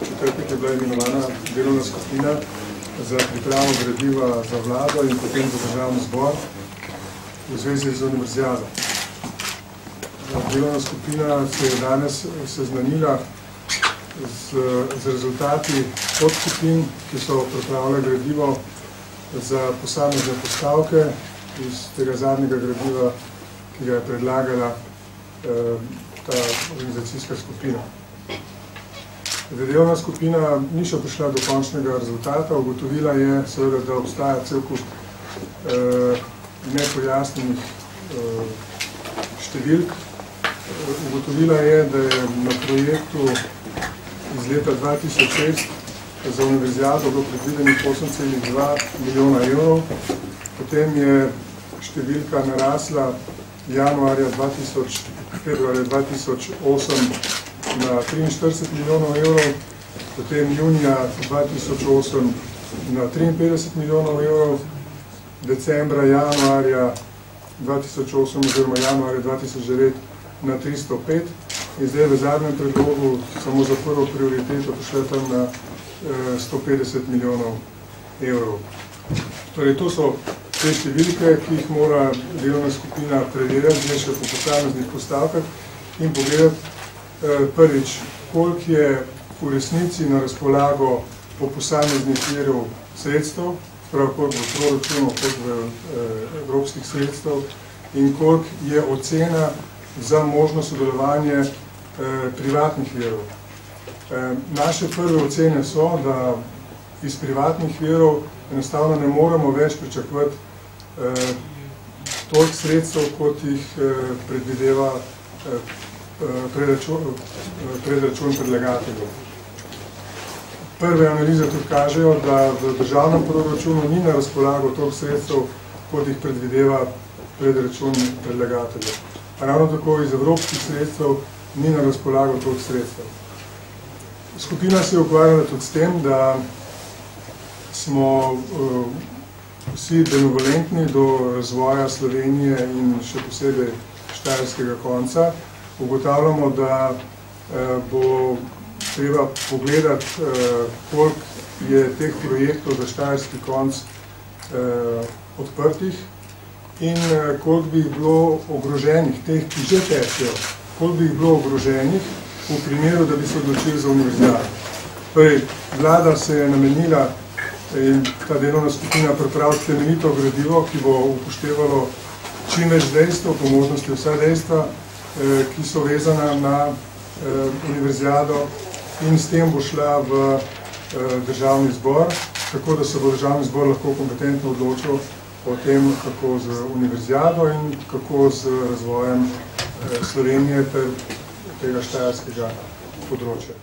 četrtek je bila imenovana delovna skupina za pripravo gradiva za vlado in potem za državni zbor v zvezi z univerzijado. Delovna skupina se je danes seznanila z rezultati podskupin, ki so pripravile gradivo za posamezne postavke iz tega zadnjega gradiva, ki ga je predlagala ta organizacijska skupina. Delovna skupina ni še prišla do končnega rezultata, ugotovila je seveda, da obstaja cel kup nepojasnenih številk. Ugotovila je, da je na projektu iz leta 2006 za univerzijado bilo predvidenih 8,2 milijona evrov, potem je številka narasla februarja 2008 na 43 milijonov evrov, potem junija 2008 na 53 milijonov evrov, decembra, januarja 2008 oziroma januarja 2009 na 305 in zdaj v zadnjem predlogu samo za prvo prioriteto prišla tam na 150 milijonov evrov. Torej, to so te številke, ki jih mora delovna skupina preverjati, zdaj še po posameznih postavkah in pogledati prvič, koliko je v resnici na razpolago po posameznih virov sredstev, prav kot v proračunu, kot v evropskih sredstev in koliko je ocena za možno sodelovanje privatnih virov. Naše prve ocene so, da iz privatnih virov enostavno ne moremo več pričakovati toliko sredstev, kot jih predvideva predračun predlagateljev. Prve analize tudi kažejo, da v državnem proračunu ni na razpolago toliko sredstev, kot jih predvideva predračun predlagateljev. Ravno tako iz evropskih sredstev ni na razpolago toliko sredstev. Skupina se je ukvarjala tudi s tem, da smo vsi benevolentni do razvoja Slovenije in še posebej štajerskega konca. Ugotavljamo, da bo treba pogledati, koliko je teh projektov za štajerski konc odprtih in koliko bi jih bilo ogroženih, teh, ki že tečejo, koliko bi jih bilo ogroženih v primeru, da bi se odločili za univerzijado. Torej, vlada se je namenila in ta delovna skupina pripraviti temeljito gradivo, ki bo upoštevalo čim več dejstev, po možnosti vsa dejstva, ki so vezana na univerzijado in s tem bo šla v državni zbor, tako da se bo državni zbor lahko kompetentno odločil o tem, kako z univerzijado in kako z razvojem Slovenije ter tega štajerskega področja.